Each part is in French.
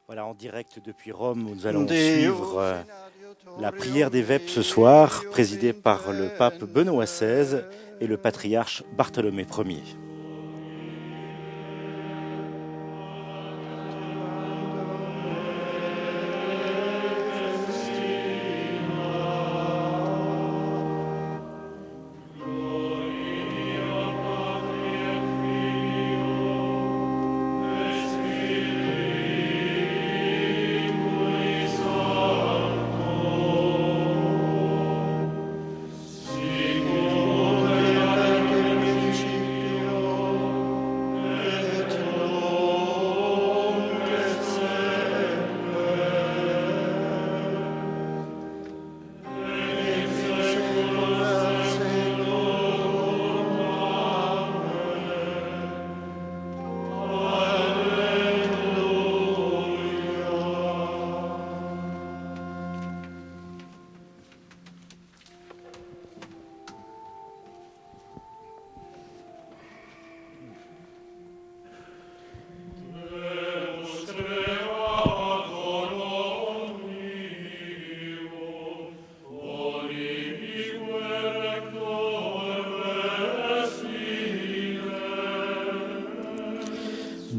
Voilà, en direct depuis Rome, nous allons suivre la prière des vêpres ce soir, présidée par le pape Benoît XVI et le patriarche Bartholomée Ier.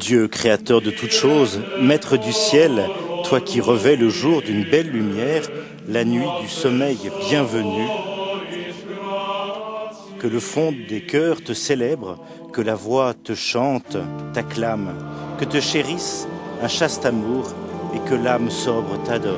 Dieu, créateur de toutes choses, maître du ciel, toi qui revêts le jour d'une belle lumière, la nuit du sommeil bienvenue, que le fond des cœurs te célèbre, que la voix te chante, t'acclame, que te chérisse un chaste amour et que l'âme sobre t'adore.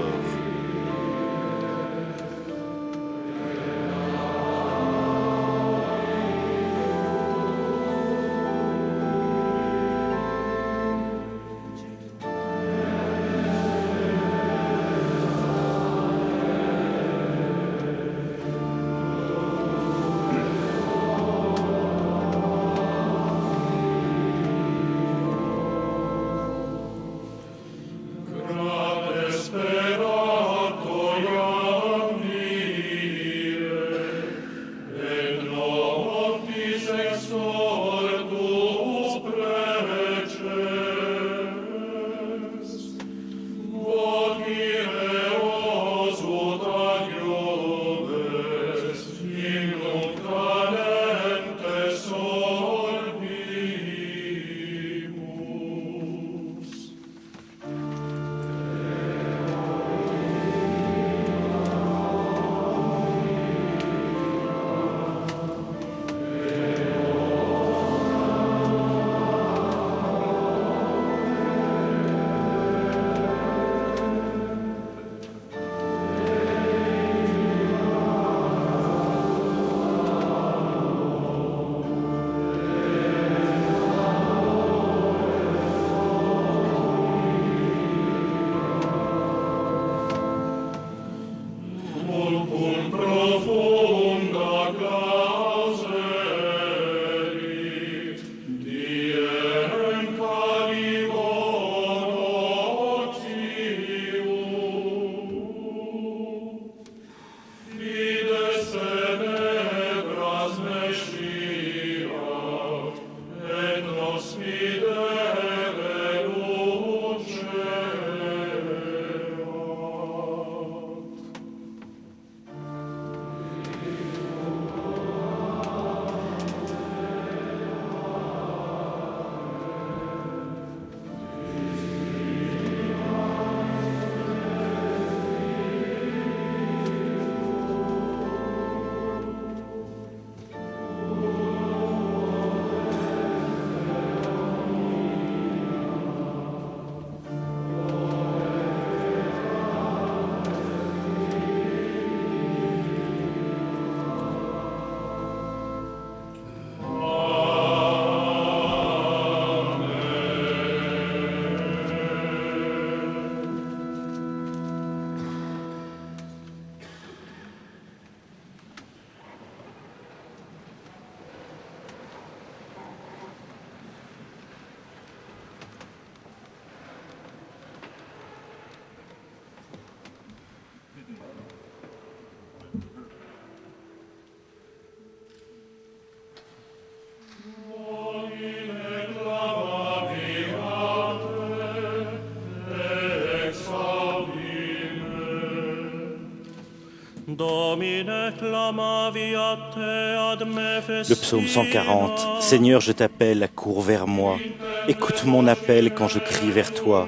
Le psaume 140. Seigneur, je t'appelle, cours vers moi. Écoute mon appel quand je crie vers toi.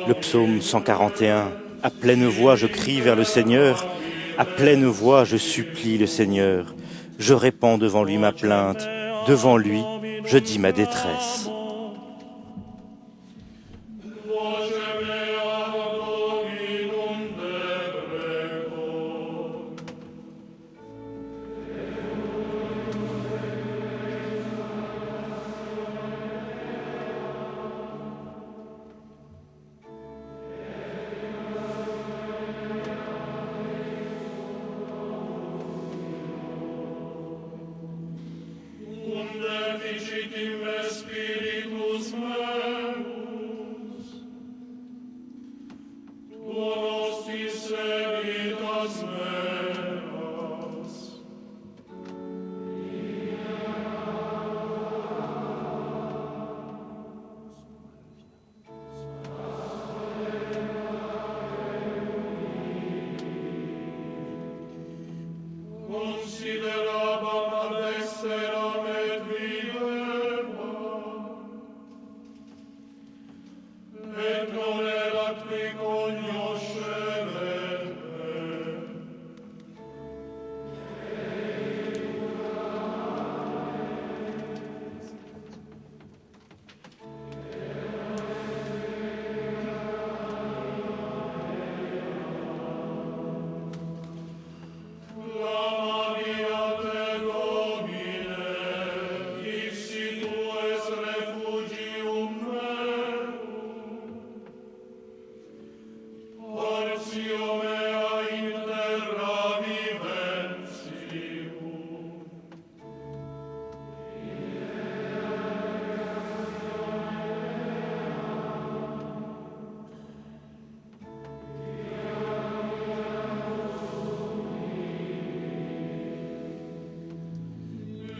Le psaume 141. À pleine voix, je crie vers le Seigneur. À pleine voix, je supplie le Seigneur. Je répands devant lui ma plainte. Devant lui, je dis ma détresse. considerabam ad exteram et vivebam, et non erat qui cognoscere.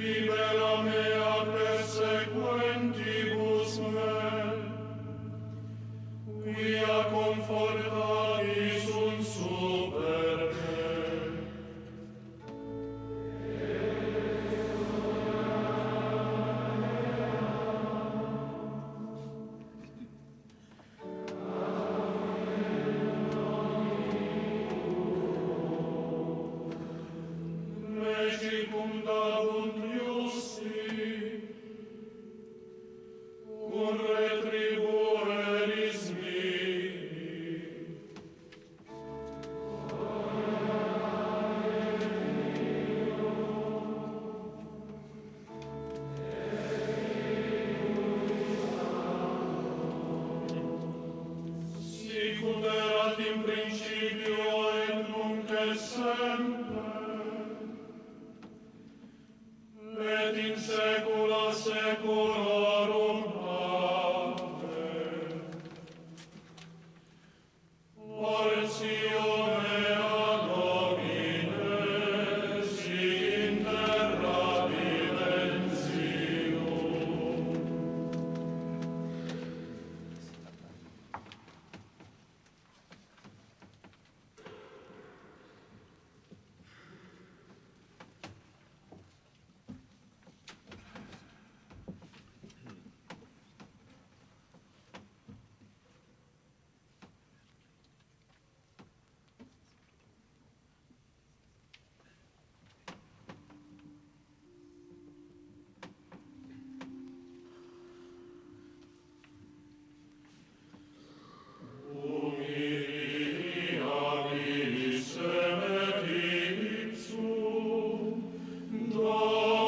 Libera mea persequentibus me, quia confortati sunt super me. Me circumdabunt iusti, cum retribueris mihi. Sicut erat in principio et nunc et semper, et in saecula saeculorum. Amen. Portio mea Domine, sic in terra viventium.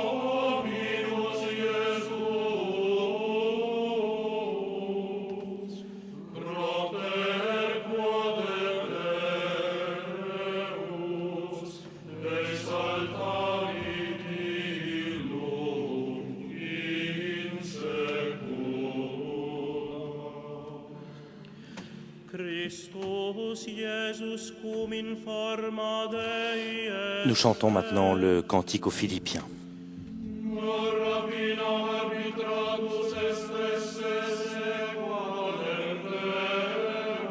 Dominus Iesus, propter quod Deus, exaltavit illum in saecula. Christus Iesus cum in forma Dei est. Nous chantons maintenant le cantique aux Philippiens. Rapina arbitratus est esse sequader Deo.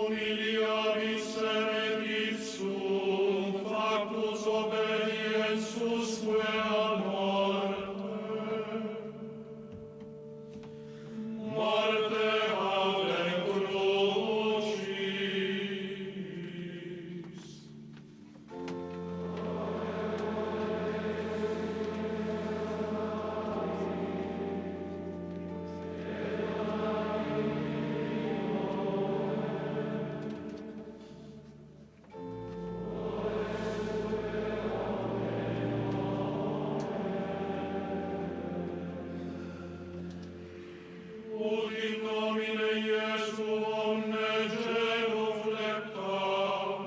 Humiliabis et ipsum factus obediensus que ad morte haudem crucis. Ut in nomine Iesu omne genuflectatur,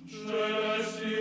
celesti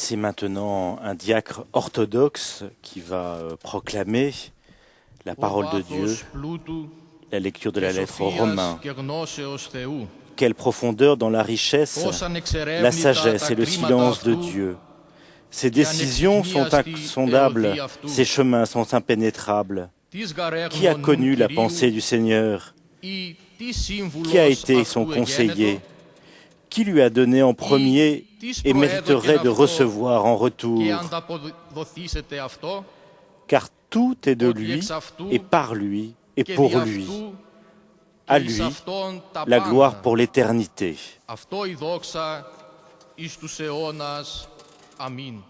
C'est maintenant un diacre orthodoxe qui va proclamer la parole de Dieu, la lecture de la lettre aux Romains. Quelle profondeur dans la richesse, la sagesse et le silence de Dieu. Ses décisions sont insondables, ses chemins sont impénétrables. Qui a connu la pensée du Seigneur? Qui a été son conseiller? Qui lui a donné en premier et mériterait de recevoir en retour? Car tout est de lui, et par lui, et pour lui. À lui, la gloire pour l'éternité. Amin.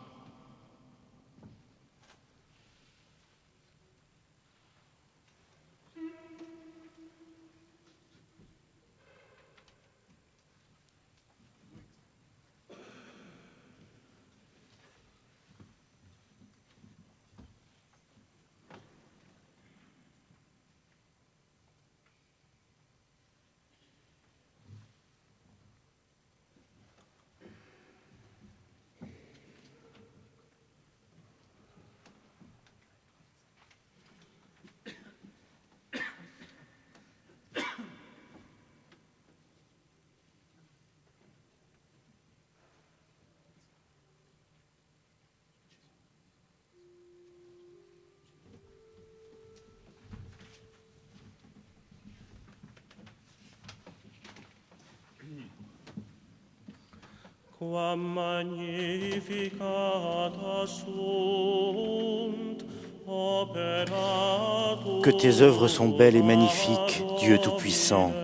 Quam magnificata sunt opera tua. Que tes œuvres sont belles et magnifiques, Dieu Tout-Puissant.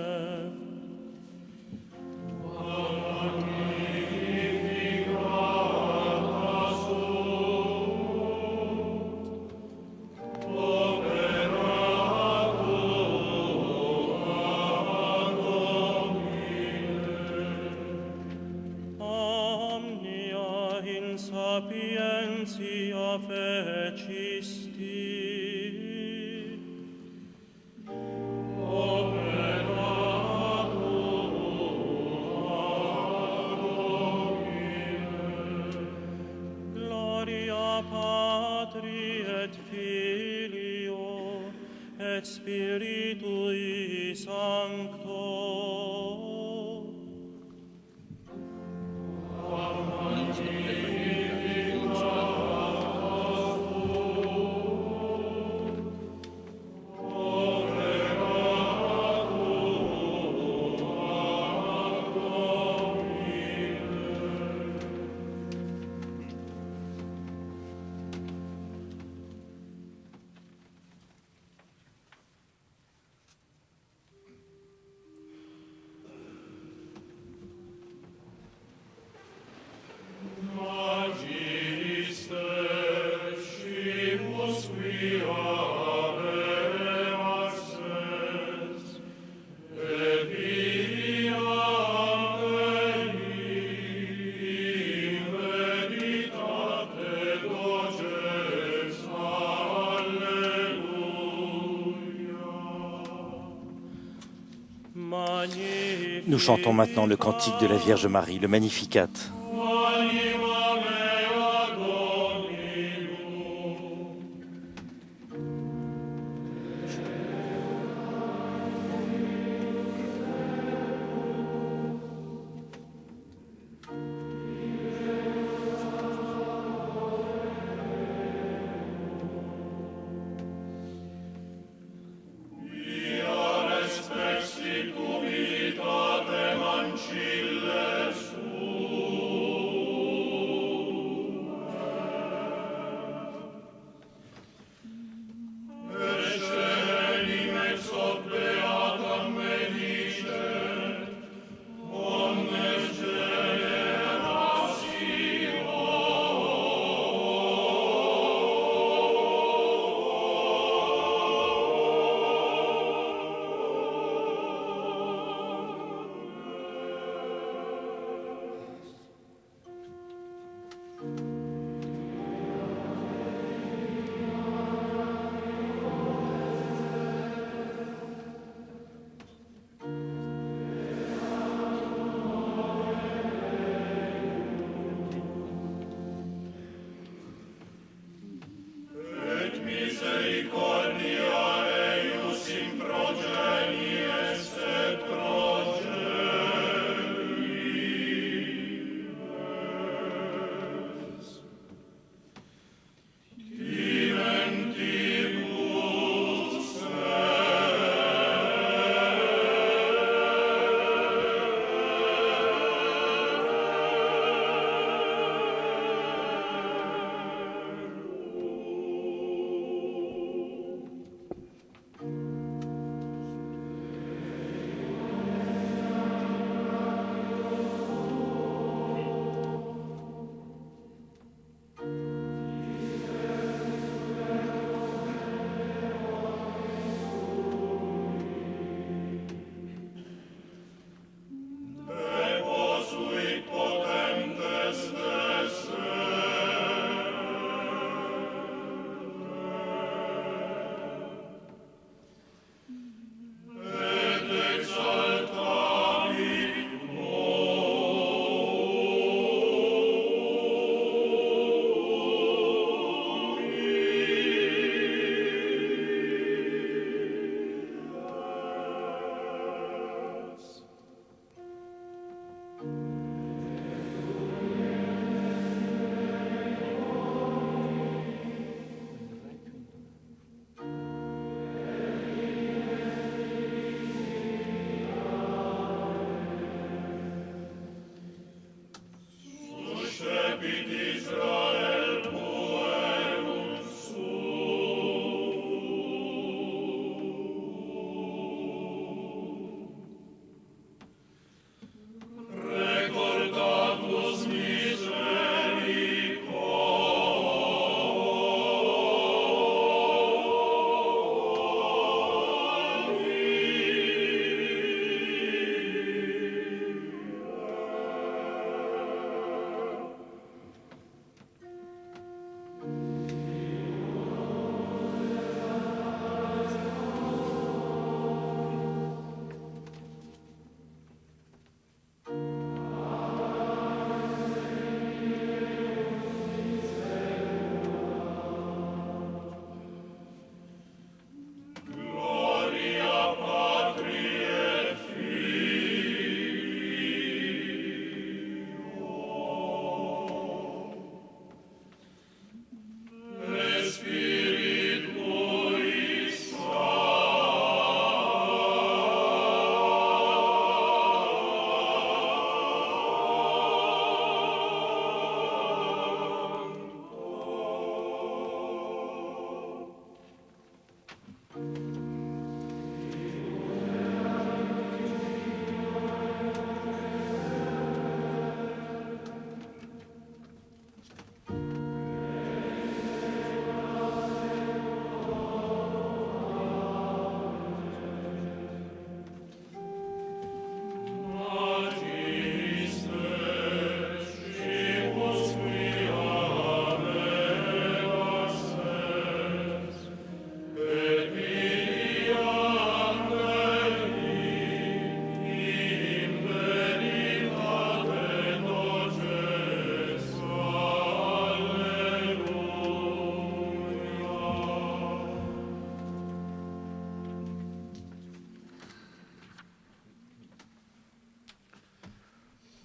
Sapientia fecisti Gloria Patri et Filio et Spiritui Sancto. Nous chantons maintenant le cantique de la Vierge Marie, le Magnificat. Ancilles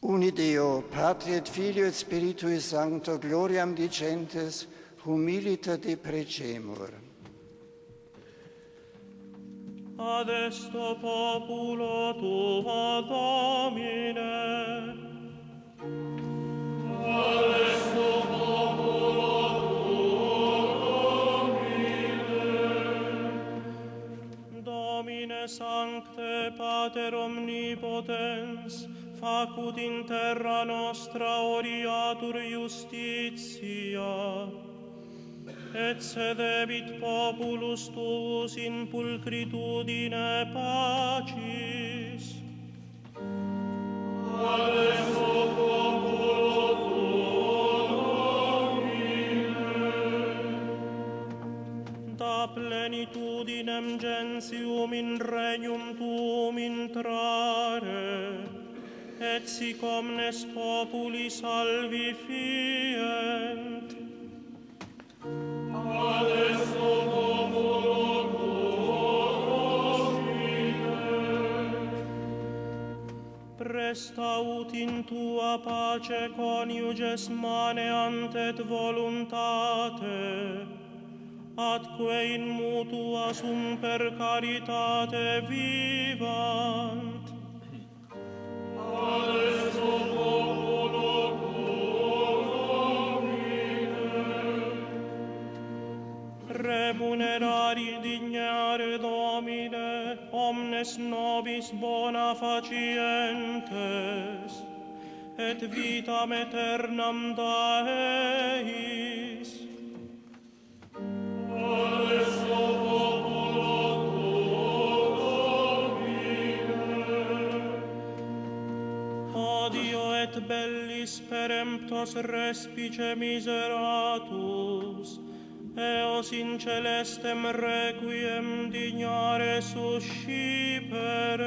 Uni Deo, Patri et Filio et Spiritui Sancto, gloriam dicentes, humilitate precemur. Ad esto populo tua, Domine. Ad esto populo tuo, Domine. Domine Sancte Pater Omnipotens, facut in terra nostra oriatur justitia, et sedebit populus tuus in pulcritudine pacis. Ad esto populo tuo, Domine. Da plenitudinem gentium in regnum tuum intrare, et sic omnes populi salvi fient. Ad esto populo tuo, Domine. Presta ut in tua pace coniuges maneant et voluntate, atque in mutua sum per caritate vivant. Ad esto populo tuo, Domine. Remunerari dignare, Domine, omnes nobis bona facientes, et vitam aeternam da eis. Ad esto populo tuo, Dio et bellis peremptos respice miseratus, eos in celestem requiem dignare suscipere.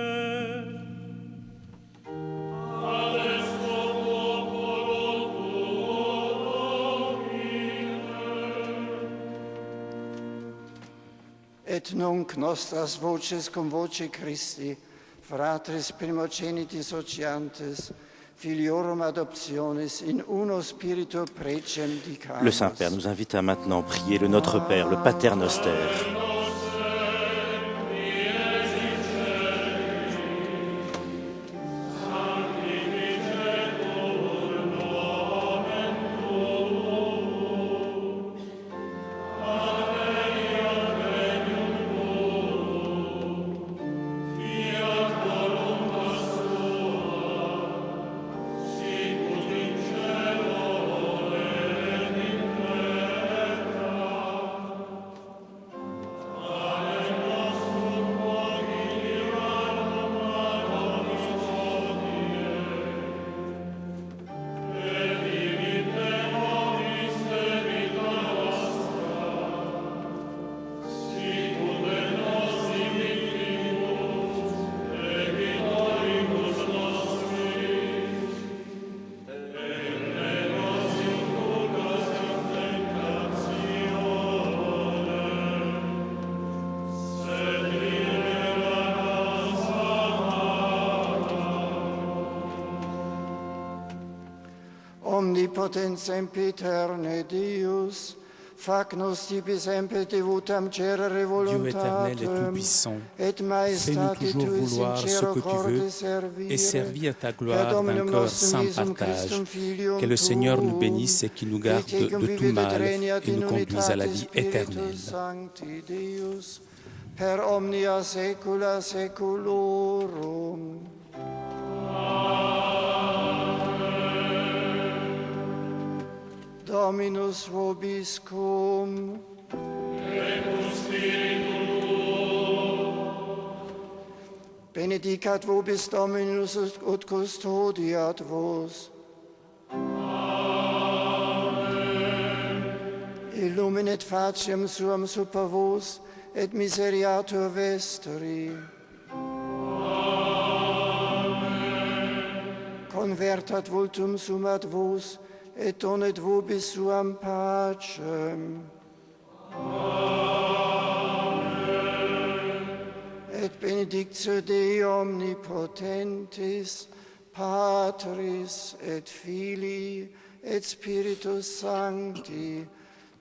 Ad esto populo tuo, Domine. Et nunc nostras voces cum voce Christi, Fratres primogenitis sociantes, filiorum adoptionis in uno spiritu precem dicamus. Le Saint-Père nous invite à maintenant prier le Notre Père, le Pater Noster. omnipotens sempiterne Deus, fac nos tibi semper devotam cerere Dieu voluntatem, éternel et tout-puissant, et fais-nous maestate toujours tui vouloir ce sincero que tu corde veux servire, et servir ta per gloire d'un Dominum cœur nostrum sans Iesum partage. Christum Filium Que le Seigneur nous tuum, bénisse et qu'il nous garde et tecum de tout vivet mal regnat et in nous conduise à la unitate vie Spiritus éternelle. Sancti Deus, per omnia saecula saeculorum. Dominus vobiscum. Benedicat vobis Dominus ut custodiat vos. Illuminet faciem suam super vos, et miseriatur vestri. Convertat vultum sum ad vos, et donet vobis suam pacem. Et benedictio Dei omnipotentis, Patris et Filii et Spiritus Sancti,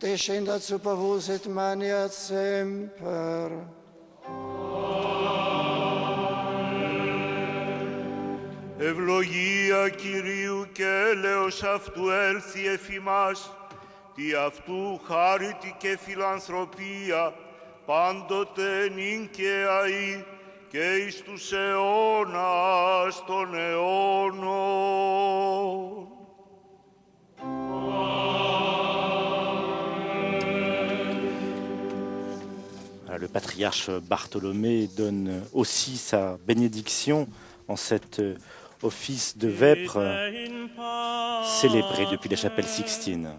descendat super vos et maniat semper. Ευλογία Κυρίου και έλεος αυτού έλθει εφ' ημάς, τι αυτού χάριτη και φιλανθρωπία, πάντοτε νυν και αεί, και εις τους αιώνας των αιώνων. Le patriarche Bartholomée donne aussi sa bénédiction en cet office de vêpres célébré depuis la chapelle Sixtine.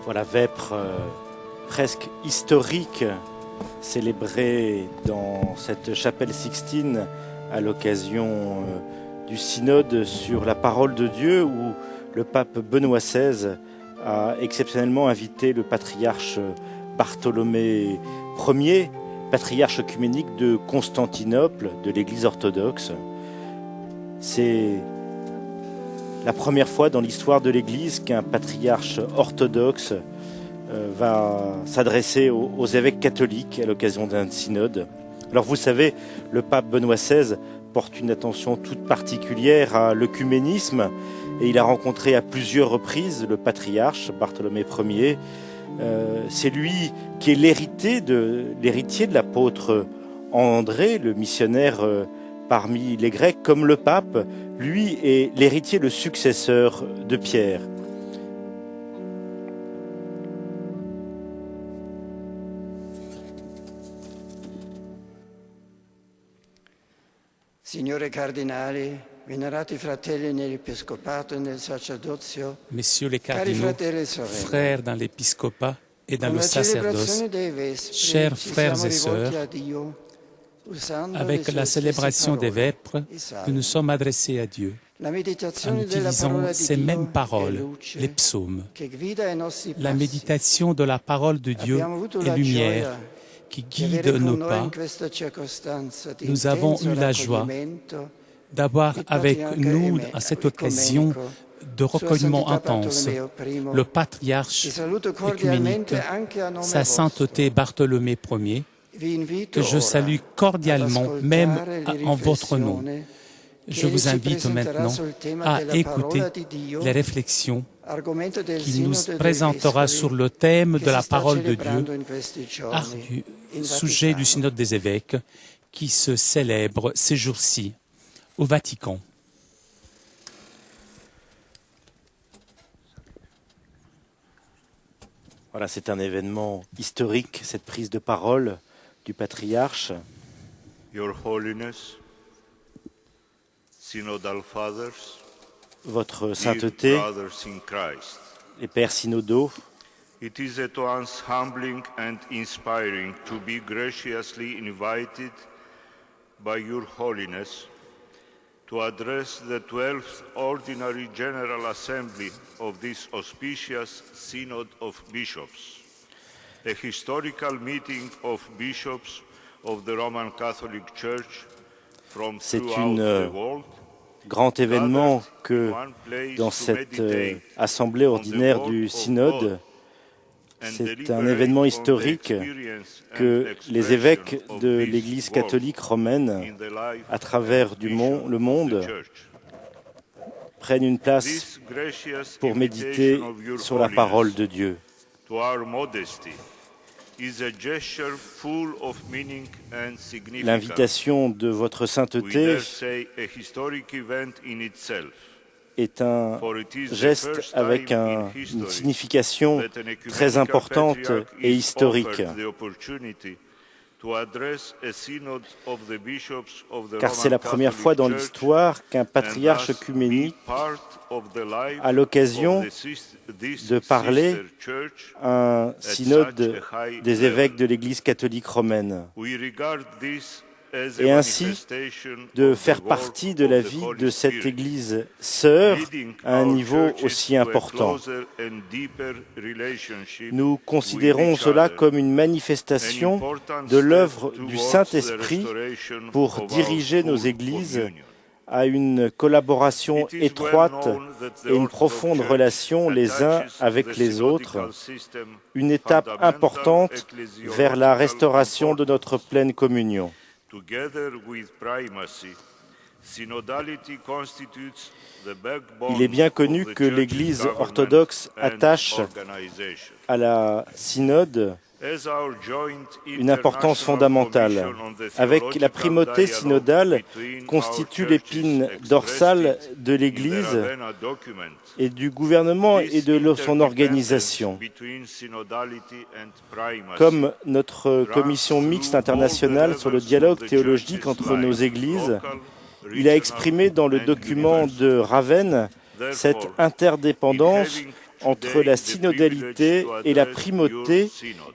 Voilà, vêpres presque historiques célébrées dans cette chapelle Sixtine à l'occasion du synode sur la parole de Dieu où le pape Benoît XVI a exceptionnellement invité le patriarche Bartholomée Ier, patriarche œcuménique de Constantinople, de l'Église orthodoxe. C'est la première fois dans l'histoire de l'Église qu'un patriarche orthodoxe va s'adresser aux évêques catholiques à l'occasion d'un synode. Alors vous savez, le pape Benoît XVI porte une attention toute particulière à l'œcuménisme et il a rencontré à plusieurs reprises le patriarche Bartholomée Ier. C'est lui qui est l'héritier de l'apôtre André, le missionnaire parmi les Grecs, comme le pape, lui est l'héritier, le successeur de Pierre. Signore cardinali, venerati fratelli nell'episcopato e nel sacerdozio, Messieurs les cari cardinaux, fratelli e sorelle, frères dans l'épiscopat et dans le sacerdoce, chers frères et sœurs, avec la célébration des vêpres, nous nous sommes adressés à Dieu en utilisant ces mêmes paroles, les psaumes. La méditation de la parole de Dieu est lumière qui guide nos pas. Nous avons eu la joie d'avoir avec nous, à cette occasion de recueillement intense, le patriarche œcuménique, sa sainteté Bartholomée Ier, que je salue cordialement, même en votre nom. Je vous invite maintenant à écouter les réflexions qu'il nous présentera sur le thème de la parole de Dieu, sujet du synode des évêques, qui se célèbre ces jours-ci au Vatican. Voilà, c'est un événement historique, cette prise de parole du patriarche. Your Holiness, Synodal Fathers, Votre sainteté, brothers in Christ. les pères synodaux, It is at once humbling and inspiring to be graciously invited by Your Holiness to address the 12th Ordinary General Assembly of this auspicious Synod of Bishops, a historical meeting of bishops of the Roman Catholic Church from throughout the world. Grand événement que dans cette assemblée ordinaire du synode, c'est un événement historique que les évêques de l'Église catholique romaine, à travers le monde, prennent une place pour méditer sur la parole de Dieu. L'invitation de votre sainteté est un geste avec une signification très importante et historique. Car c'est la première fois dans l'histoire qu'un patriarche œcuménique a l'occasion de parler à un synode des évêques de l'Église catholique romaine et ainsi de faire partie de la vie de cette Église sœur à un niveau aussi important. Nous considérons cela comme une manifestation de l'œuvre du Saint-Esprit pour diriger nos Églises à une collaboration étroite et une profonde relation les uns avec les autres, une étape importante vers la restauration de notre pleine communion. Il est bien connu que l'Église orthodoxe attache à la synode une importance fondamentale. Avec la primauté synodale constitue l'épine dorsale de l'Église et du gouvernement et de son organisation. Comme notre commission mixte internationale sur le dialogue théologique entre nos Églises, il a exprimé dans le document de Ravenne cette interdépendance entre la synodalité et la primauté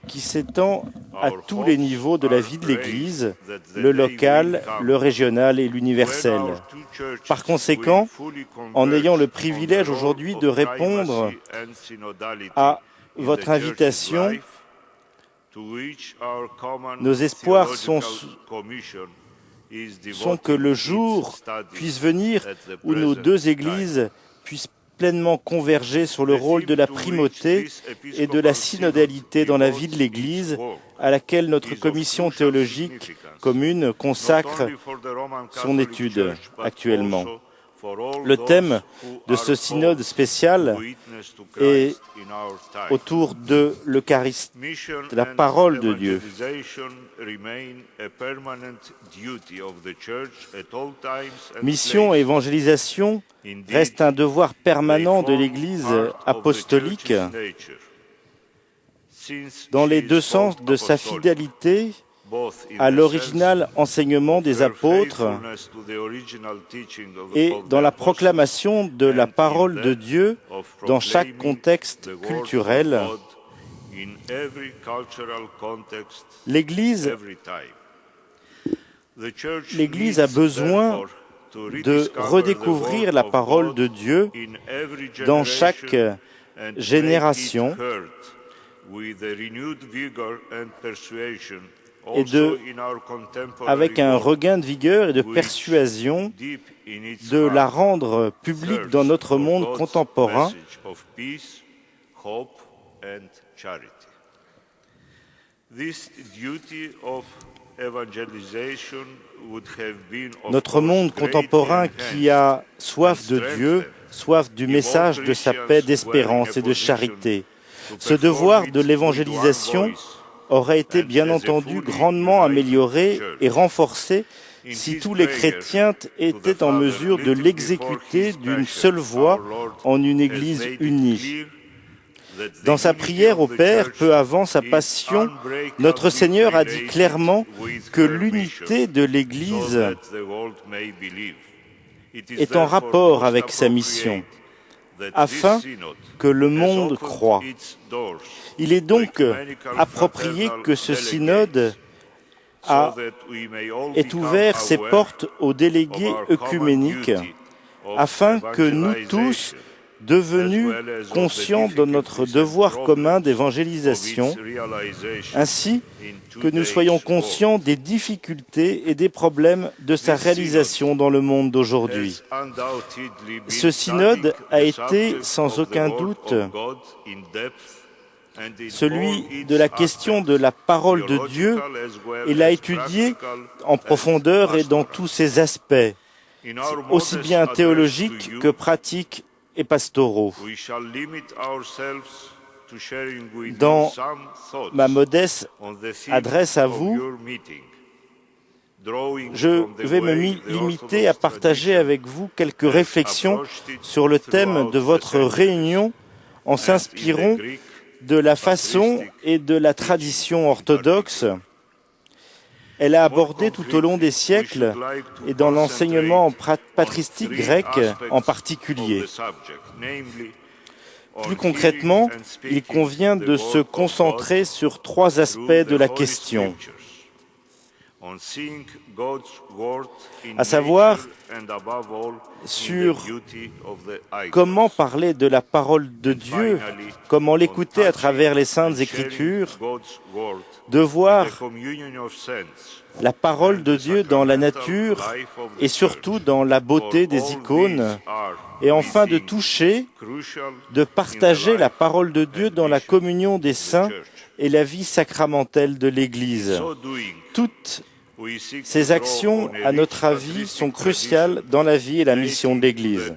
qui s'étend à tous les niveaux de la vie de l'Église, le local, le régional et l'universel. Par conséquent, en ayant le privilège aujourd'hui de répondre à votre invitation, nos espoirs sont que le jour puisse venir où nos deux Églises puissent pleinement converger sur le rôle de la primauté et de la synodalité dans la vie de l'Église, à laquelle notre commission théologique commune consacre son étude actuellement. Le thème de ce synode spécial est autour de l'Eucharistie, de la parole de Dieu. Mission et évangélisation reste un devoir permanent de l'Église apostolique dans les deux sens de sa fidélité à l'original enseignement des apôtres et dans la proclamation de la parole de Dieu dans chaque contexte culturel L'Église a besoin de redécouvrir la parole de Dieu dans chaque génération et avec un regain de vigueur et de persuasion, de la rendre publique dans notre monde contemporain. Notre monde contemporain qui a soif de Dieu, soif du message de sa paix, d'espérance et de charité. Ce devoir de l'évangélisation aurait été bien entendu grandement amélioré et renforcé si tous les chrétiens étaient en mesure de l'exécuter d'une seule voix en une Église unie. Dans sa prière au Père, peu avant sa passion, notre Seigneur a dit clairement que l'unité de l'Église est en rapport avec sa mission, afin que le monde croie. Il est donc approprié que ce synode ait ouvert ses portes aux délégués œcuméniques, afin que nous tous, devenus conscients de notre devoir commun d'évangélisation, ainsi que nous soyons conscients des difficultés et des problèmes de sa réalisation dans le monde d'aujourd'hui. Ce synode a été, sans aucun doute, celui de la question de la parole de Dieu, et l'a étudié en profondeur et dans tous ses aspects, aussi bien théologiques que pratiques et pastoraux. Dans ma modeste adresse à vous, je vais me limiter à partager avec vous quelques réflexions sur le thème de votre réunion en s'inspirant de la façon et de la tradition orthodoxe. Elle a abordé tout au long des siècles et dans l'enseignement patristique grec en particulier. Plus concrètement, il convient de se concentrer sur trois aspects de la question, à savoir sur comment parler de la parole de Dieu, comment l'écouter à travers les Saintes Écritures, de voir la parole de Dieu dans la nature et surtout dans la beauté des icônes, et enfin de toucher, de partager la parole de Dieu dans la communion des saints et la vie sacramentelle de l'Église. Toutes ces actions, à notre avis, sont cruciales dans la vie et la mission de l'Église.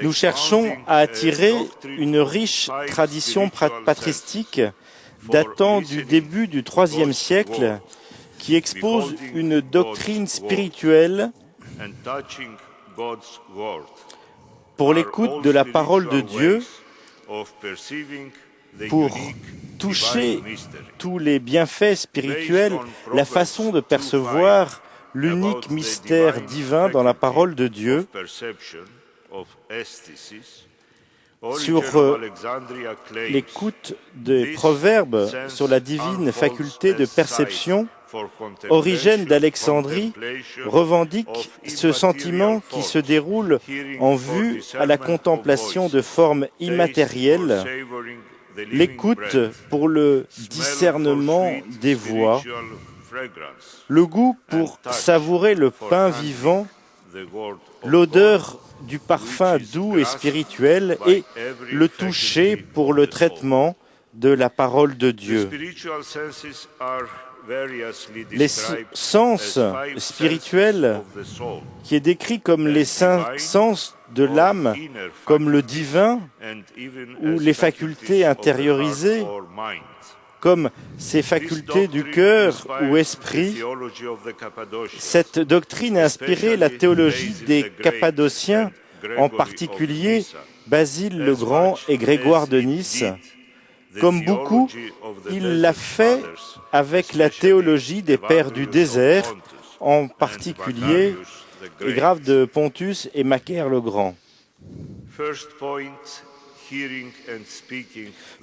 Nous cherchons à attirer une riche tradition patristique datant du début du IIIe siècle qui expose une doctrine spirituelle pour l'écoute de la parole de Dieu, pour toucher tous les bienfaits spirituels, la façon de percevoir l'unique mystère divin dans la parole de Dieu, sur l'écoute des proverbes sur la divine faculté de perception. Origène d'Alexandrie revendique ce sentiment qui se déroule en vue à la contemplation de formes immatérielles, l'écoute pour le discernement des voix, le goût pour savourer le pain vivant, l'odeur du parfum doux et spirituel et le toucher pour le traitement de la parole de Dieu. Les sens spirituels, qui est décrit comme les cinq sens de l'âme, comme le divin, ou les facultés intériorisées, comme ces facultés du cœur ou esprit. Cette doctrine a inspiré la théologie des Cappadociens, en particulier Basile le Grand et Grégoire de Nice. Comme beaucoup, il l'a fait avec la théologie des pères du désert, en particulier les Graphes de Pontus et Macaire le Grand.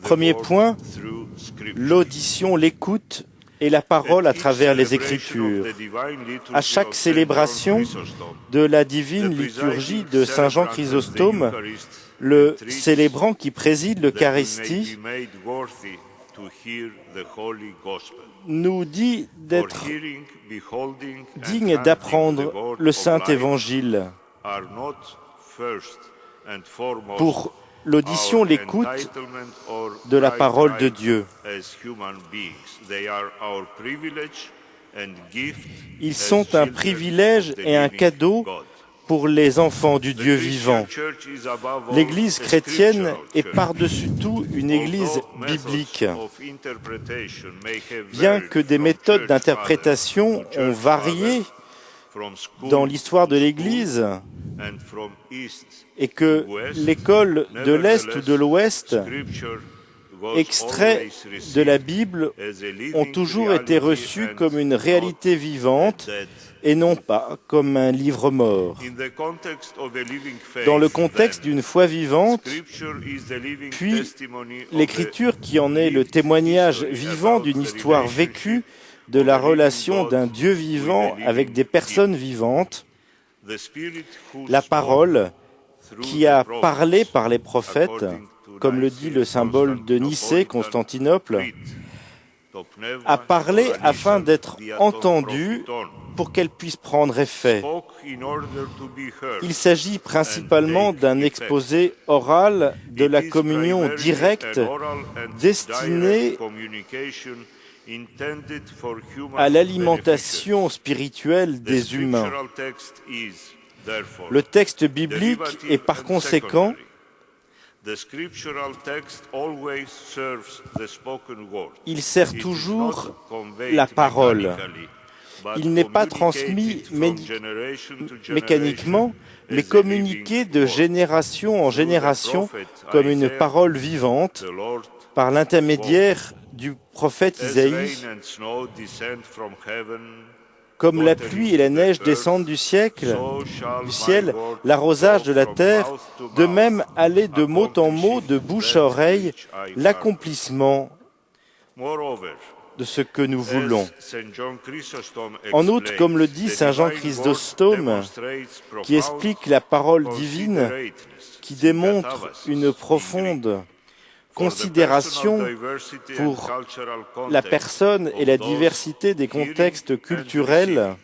Premier point, l'audition, l'écoute et la parole à travers les Écritures. À chaque célébration de la divine liturgie de Saint Jean Chrysostome, le célébrant qui préside l'Eucharistie nous dit d'être digne d'apprendre le Saint Évangile. Pour l'audition, l'écoute de la parole de Dieu. Ils sont un privilège et un cadeau pour les enfants du Dieu vivant. L'Église chrétienne est par-dessus tout une Église biblique. Bien que des méthodes d'interprétation ont varié dans l'histoire de l'Église et que l'école de l'Est ou de l'Ouest, extraits de la Bible, ont toujours été reçus comme une réalité vivante et non pas comme un livre mort. Dans le contexte d'une foi vivante, puis l'Écriture qui en est le témoignage vivant d'une histoire vécue de la relation d'un Dieu vivant avec des personnes vivantes, la parole qui a parlé par les prophètes, comme le dit le symbole de Nicée, Constantinople, a parlé afin d'être entendue pour qu'elle puisse prendre effet. Il s'agit principalement d'un exposé oral de la communion directe destinée à l'alimentation spirituelle des humains. Le texte biblique est par conséquent il sert toujours la parole. Il n'est pas transmis mécaniquement, mais communiqué de génération en génération comme une parole vivante par l'intermédiaire du prophète Isaïe. Comme la pluie et la neige descendent du ciel, l'arrosage de la terre, de même aller de mot en mot, de bouche à oreille, l'accomplissement de ce que nous voulons. En outre, comme le dit Saint Jean Chrysostome, qui explique la parole divine, qui démontre une profonde considération pour la personne et la diversité des contextes culturels,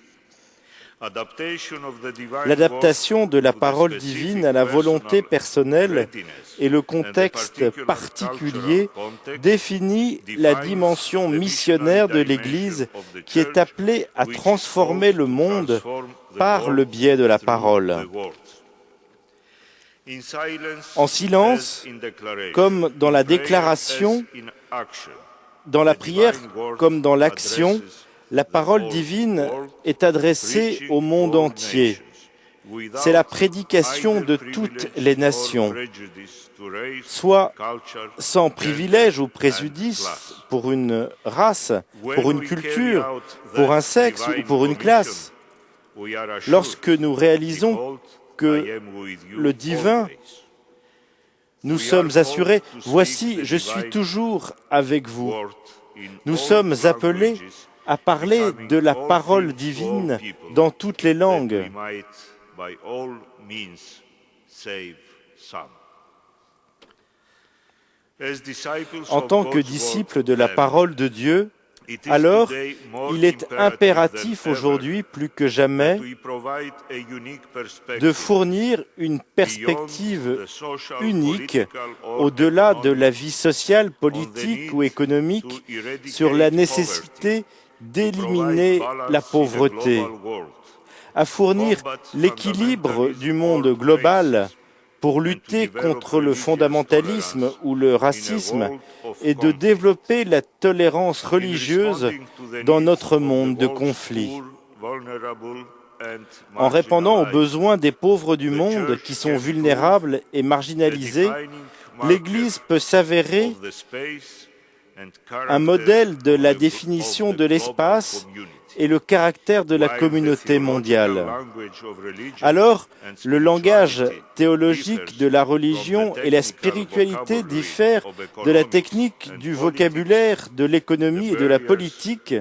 l'adaptation de la parole divine à la volonté personnelle et le contexte particulier définit la dimension missionnaire de l'Église qui est appelée à transformer le monde par le biais de la parole. En silence, comme dans la déclaration, dans la prière comme dans l'action, la parole divine est adressée au monde entier. C'est la prédication de toutes les nations, soit sans privilège ou préjudice pour une race, pour une culture, pour un sexe ou pour une classe. Lorsque nous réalisons que le divin, nous sommes assurés, voici, je suis toujours avec vous. Nous sommes appelés à parler de la parole divine dans toutes les langues. En tant que disciples de la parole de Dieu, alors, il est impératif aujourd'hui, plus que jamais, de fournir une perspective unique au-delà de la vie sociale, politique ou économique sur la nécessité d'éliminer la pauvreté, à fournir l'équilibre du monde global pour lutter contre le fondamentalisme ou le racisme et de développer la tolérance religieuse dans notre monde de conflit. En répondant aux besoins des pauvres du monde qui sont vulnérables et marginalisés, l'Église peut s'avérer un modèle de la définition de l'espace et le caractère de la communauté mondiale. Alors, le langage théologique de la religion et la spiritualité diffèrent de la technique, du vocabulaire, de l'économie et de la politique.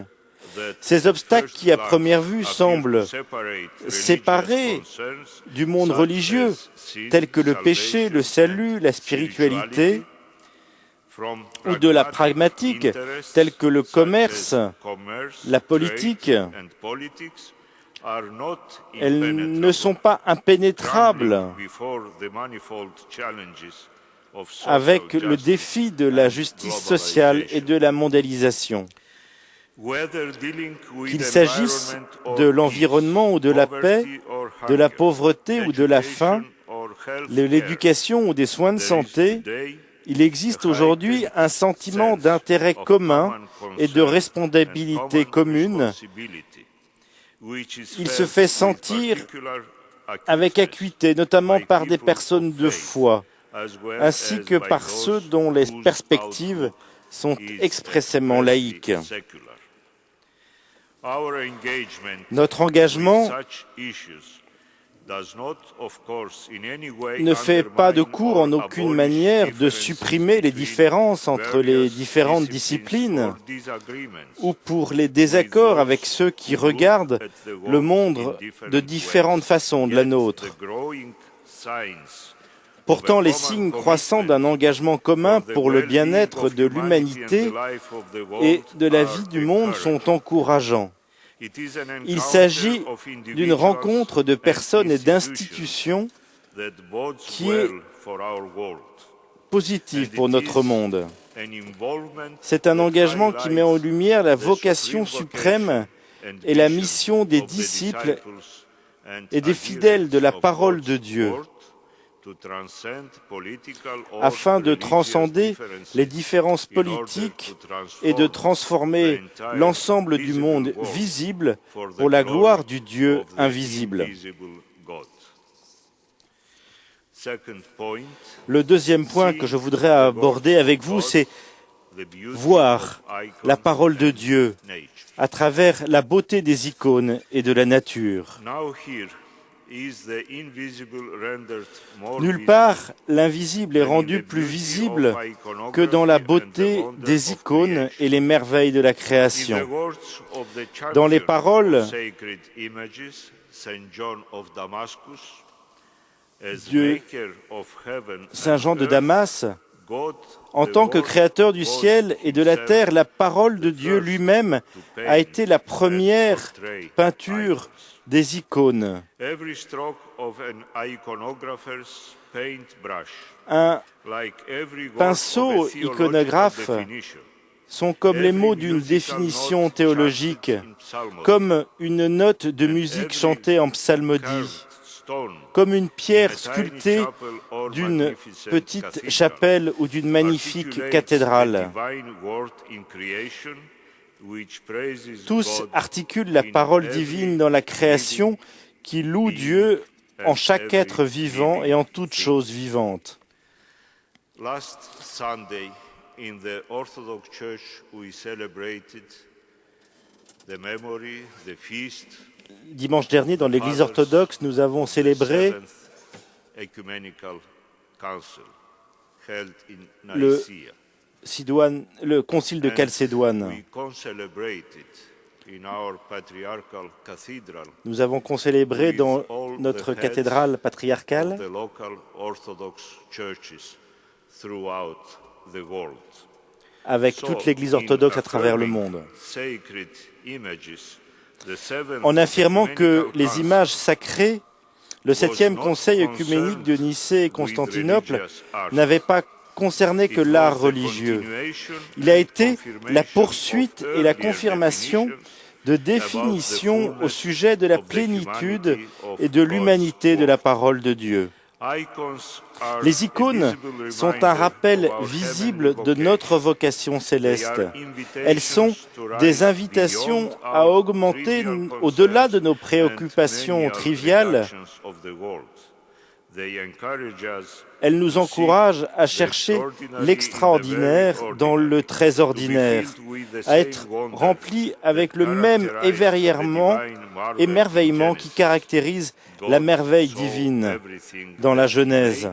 Ces obstacles qui, à première vue, semblent séparés du monde religieux, tels que le péché, le salut, la spiritualité, ou de la pragmatique, telle que le commerce, la politique, elles ne sont pas impénétrables avec le défi de la justice sociale et de la mondialisation. Qu'il s'agisse de l'environnement ou de la paix, de la pauvreté ou de la faim, de l'éducation ou des soins de santé, il existe aujourd'hui un sentiment d'intérêt commun et de responsabilité commune. Il se fait sentir avec acuité, notamment par des personnes de foi, ainsi que par ceux dont les perspectives sont expressément laïques. Notre engagement ne fait pas de cours en aucune manière de supprimer les différences entre les différentes disciplines ou pour les désaccords avec ceux qui regardent le monde de différentes façons de la nôtre. Pourtant, les signes croissants d'un engagement commun pour le bien-être de l'humanité et de la vie du monde sont encourageants. Il s'agit d'une rencontre de personnes et d'institutions qui est positive pour notre monde. C'est un engagement qui met en lumière la vocation suprême et la mission des disciples et des fidèles de la parole de Dieu, afin de transcender les différences politiques et de transformer l'ensemble du monde visible pour la gloire du Dieu invisible. Le deuxième point que je voudrais aborder avec vous, c'est voir la parole de Dieu à travers la beauté des icônes et de la nature. Nulle part, l'invisible est rendu plus visible que dans la beauté des icônes et les merveilles de la création. Dans les paroles de Saint Jean de Damas, en tant que créateur du ciel et de la terre, la parole de Dieu lui-même a été la première peinture des icônes. Un pinceau iconographe sont comme les mots d'une définition théologique, comme une note de musique chantée en psalmodie, comme une pierre sculptée d'une petite chapelle ou d'une magnifique cathédrale. Tous articulent la parole divine dans la création qui loue Dieu en chaque être vivant et en toute chose vivante. Dimanche dernier, dans l'Église orthodoxe, nous avons célébré le concile de Chalcédoine. Nous avons concélébré dans notre cathédrale patriarcale avec toute l'Église orthodoxe à travers le monde, en affirmant que les images sacrées, le 7e Conseil œcuménique de Nicée et Constantinople, n'avait pas concerné que l'art religieux. Il a été la poursuite et la confirmation de définitions au sujet de la plénitude et de l'humanité de la parole de Dieu. Les icônes sont un rappel visible de notre vocation céleste. Elles sont des invitations à augmenter au-delà de nos préoccupations triviales Elle nous encourage à chercher l'extraordinaire dans le très ordinaire, à être remplis avec le même émerveillement qui caractérise la merveille divine dans la Genèse.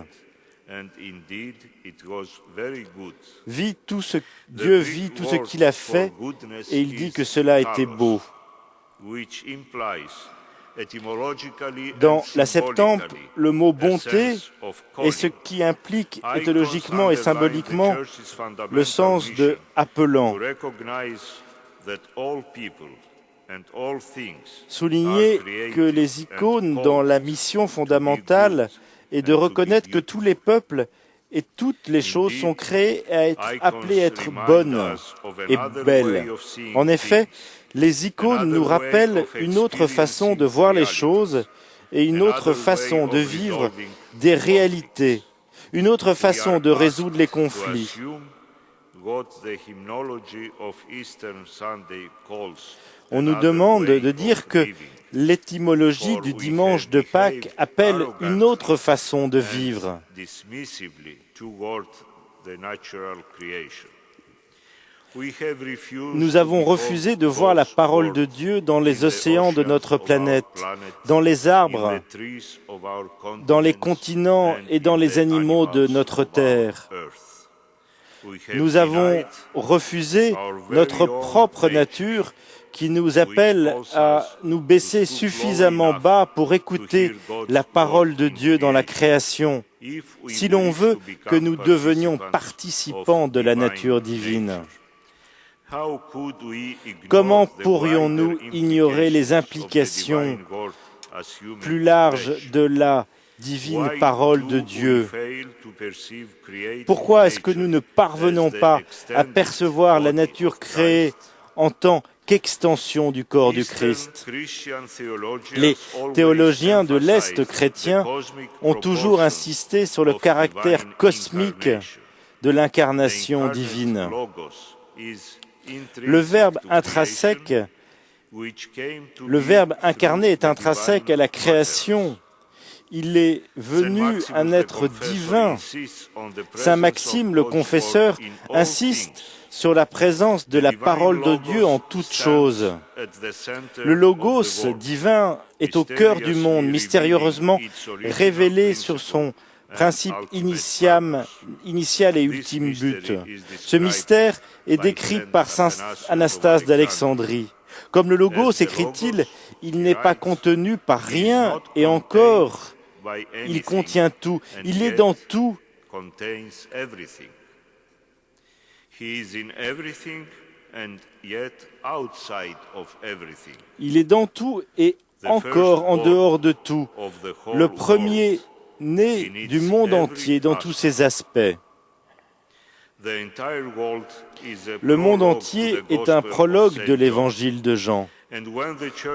Dieu vit tout ce qu'il a fait et il dit que cela était beau. Dans la Septante, le mot bonté est ce qui implique étymologiquement et symboliquement le sens de appelant. Souligner que les icônes dans la mission fondamentale est de reconnaître que tous les peuples et toutes les choses sont créées à être appelées à être bonnes et belles. En effet, les icônes nous rappellent une autre façon de voir les choses et une autre façon de vivre des réalités, une autre façon de résoudre les conflits. On nous demande de dire que l'étymologie du dimanche de Pâques appelle une autre façon de vivre. Nous avons refusé de voir la parole de Dieu dans les océans de notre planète, dans les arbres, dans les continents et dans les animaux de notre terre. Nous avons refusé notre propre nature qui nous appelle à nous baisser suffisamment bas pour écouter la parole de Dieu dans la création, si l'on veut que nous devenions participants de la nature divine. Comment pourrions-nous ignorer les implications plus larges de la divine parole de Dieu? Pourquoi est-ce que nous ne parvenons pas à percevoir la nature créée en tant qu'extension du corps du Christ? Les théologiens de l'Est chrétien ont toujours insisté sur le caractère cosmique de l'incarnation divine. Le verbe incarné est intrinsèque à la création. Il est venu un être divin. Saint Maxime, le confesseur, insiste sur la présence de la parole de Dieu en toutes choses. Le Logos divin est au cœur du monde, mystérieusement révélé sur son principe initial et ultime but. Ce mystère est décrit par saint Anastase d'Alexandrie. Comme le Logos, écrit-il, il n'est pas contenu par rien, et encore, il contient tout, il est dans tout. Il est dans tout et encore en dehors de tout, le premier né du monde entier dans tous ses aspects. Le monde entier est un prologue de l'évangile de Jean.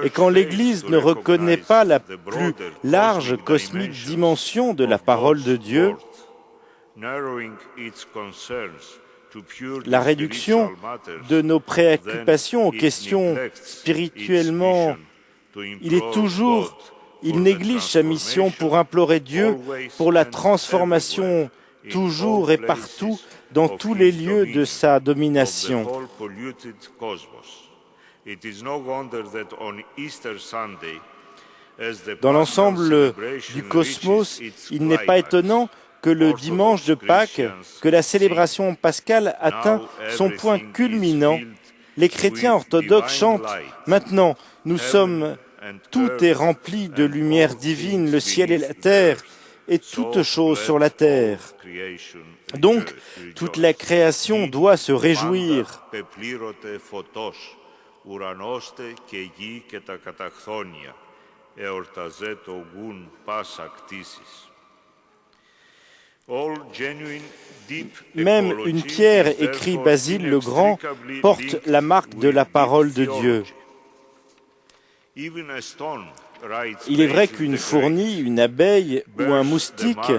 Et quand l'Église ne reconnaît pas la plus large cosmique dimension de la parole de Dieu, la réduction de nos préoccupations aux questions spirituellement, il néglige sa mission pour implorer Dieu pour la transformation toujours et partout dans tous les lieux de sa domination. Dans l'ensemble du cosmos, il n'est pas étonnant que le dimanche de Pâques, que la célébration pascale atteint son point culminant. Les chrétiens orthodoxes chantent « Maintenant, tout est rempli de lumière divine, le ciel et la terre, et toute chose sur la terre. » Donc, toute la création doit se réjouir. Même une pierre, écrit Basile le Grand, porte la marque de la parole de Dieu. Il est vrai qu'une fourmi, une abeille ou un moustique,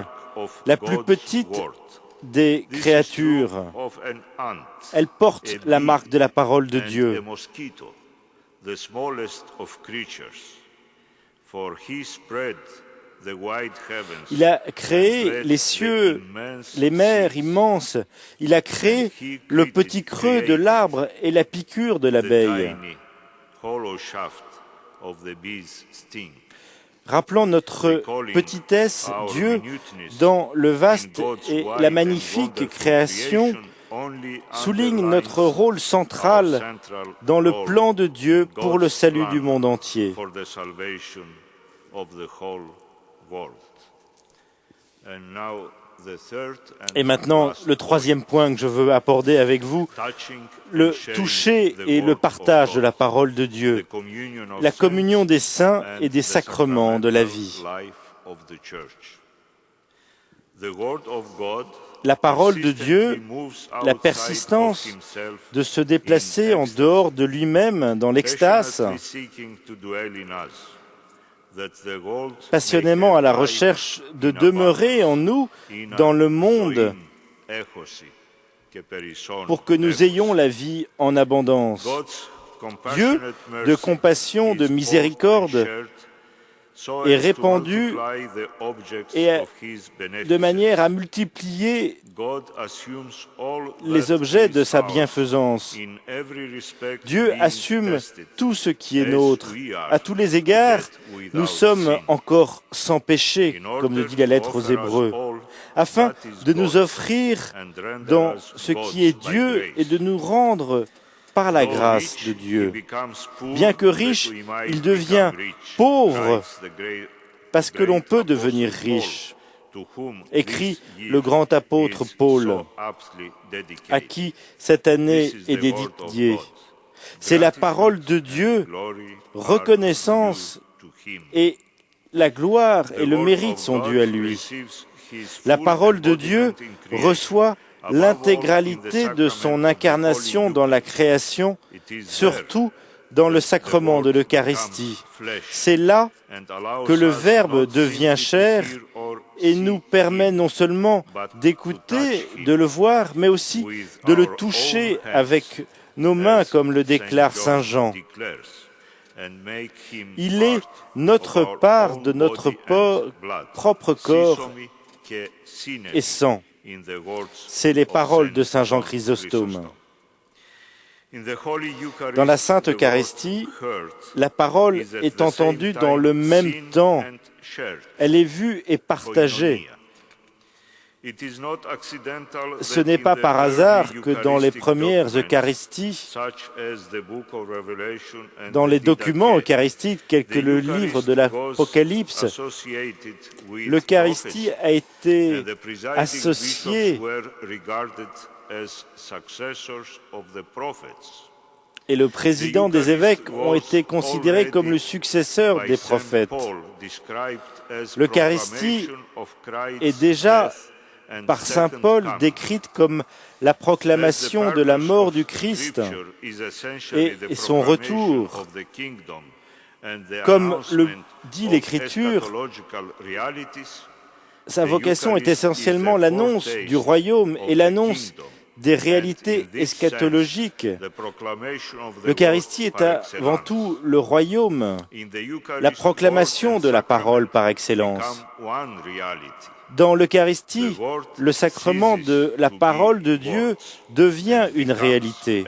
la plus petite des créatures, elle porte la marque de la parole de Dieu. Il a créé les cieux, les mers immenses. Il a créé le petit creux de l'arbre et la piqûre de l'abeille. Rappelant notre petitesse, Dieu, dans le vaste et la magnifique création, souligne notre rôle central dans le plan de Dieu pour le salut du monde entier. Et maintenant, le troisième point que je veux aborder avec vous, le toucher et le partage de la parole de Dieu, la communion des saints et des sacrements de la vie. La parole de Dieu, la persistance de se déplacer en dehors de lui-même dans l'extase, passionnément à la recherche de demeurer en nous dans le monde pour que nous ayons la vie en abondance. Dieu, de compassion, de miséricorde, est répandu et de manière à multiplier les objets de sa bienfaisance. Dieu assume tout ce qui est nôtre. À tous les égards, nous sommes encore sans péché, comme le dit la lettre aux Hébreux, afin de nous offrir dans ce qui est Dieu et de nous rendre par la grâce de Dieu. Bien que riche, il devient pauvre parce que l'on peut devenir riche, écrit le grand apôtre Paul, à qui cette année est dédiée. C'est la parole de Dieu, reconnaissance et la gloire et le mérite sont dus à lui. La parole de Dieu reçoit l'intégralité de son incarnation dans la création, surtout dans le sacrement de l'Eucharistie. C'est là que le Verbe devient chair et nous permet non seulement d'écouter, de le voir, mais aussi de le toucher avec nos mains, comme le déclare Saint Jean. Il est notre part de notre propre corps et sang. C'est les paroles de Saint Jean Chrysostome. Dans la Sainte Eucharistie, la parole est entendue dans le même temps. Elle est vue et partagée. Ce n'est pas par hasard que dans les premières Eucharisties, dans les documents eucharistiques tels que le livre de l'Apocalypse, l'Eucharistie a été associée et le président des évêques ont été considérés comme le successeur des prophètes. L'Eucharistie est déjà par saint Paul décrite comme la proclamation de la mort du Christ et son retour. Comme le dit l'Écriture, sa vocation est essentiellement l'annonce du royaume et l'annonce des réalités eschatologiques. L'Eucharistie est avant tout le royaume, la proclamation de la parole par excellence. Dans l'Eucharistie, le sacrement de la parole de Dieu devient une réalité.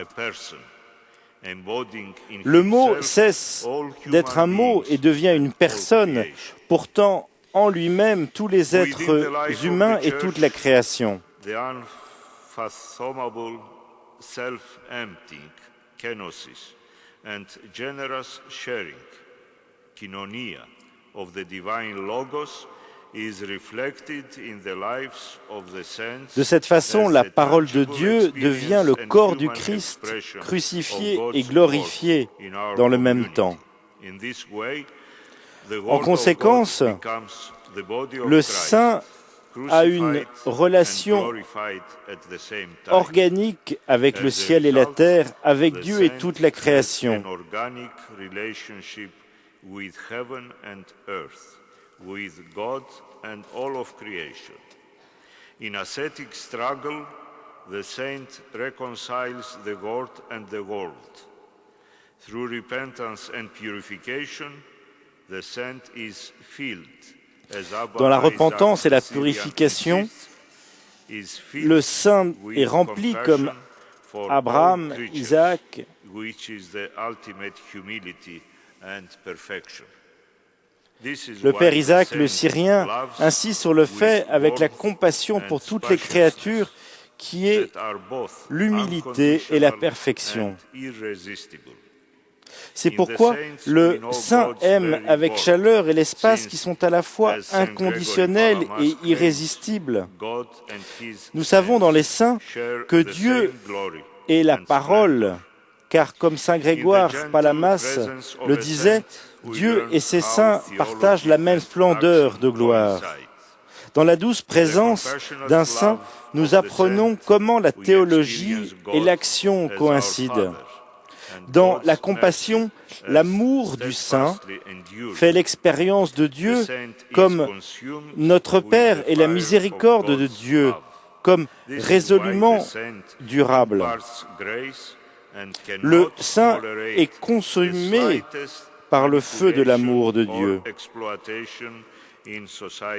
Le mot cesse d'être un mot et devient une personne, portant en lui-même tous les êtres humains et toute la création. De cette façon, la parole de Dieu devient le corps du Christ, crucifié et glorifié dans le même temps. En conséquence, le Saint a une relation organique avec le ciel et la terre, avec Dieu et toute la création. With God and all of creation. In ascetic struggle, the saint reconciles the God and the world. Through repentance and purification, the saint is filled Dans la repentance et la purification, le saint est rempli comme Abraham, Isaac. Le père Isaac, le Syrien, insiste sur le fait, avec la compassion pour toutes les créatures, qui est l'humilité et la perfection. C'est pourquoi le saint aime avec chaleur et l'espace qui sont à la fois inconditionnels et irrésistibles. Nous savons dans les saints que Dieu est la parole, car comme saint Grégoire Palamas le disait, Dieu et ses saints partagent la même splendeur de gloire. Dans la douce présence d'un saint, nous apprenons comment la théologie et l'action coïncident. Dans la compassion, l'amour du saint fait l'expérience de Dieu comme notre Père et la miséricorde de Dieu comme résolument durable. Le saint est consumé par le feu de l'amour de Dieu.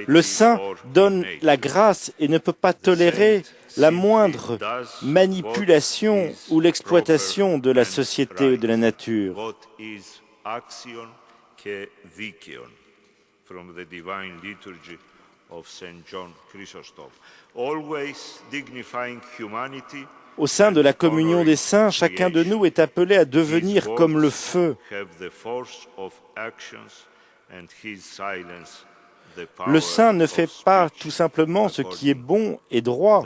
Le saint donne la grâce et ne peut pas tolérer la moindre manipulation ou l'exploitation de la société ou de la nature. Au sein de la communion des saints, chacun de nous est appelé à devenir comme le feu. Le saint ne fait pas tout simplement ce qui est bon et droit,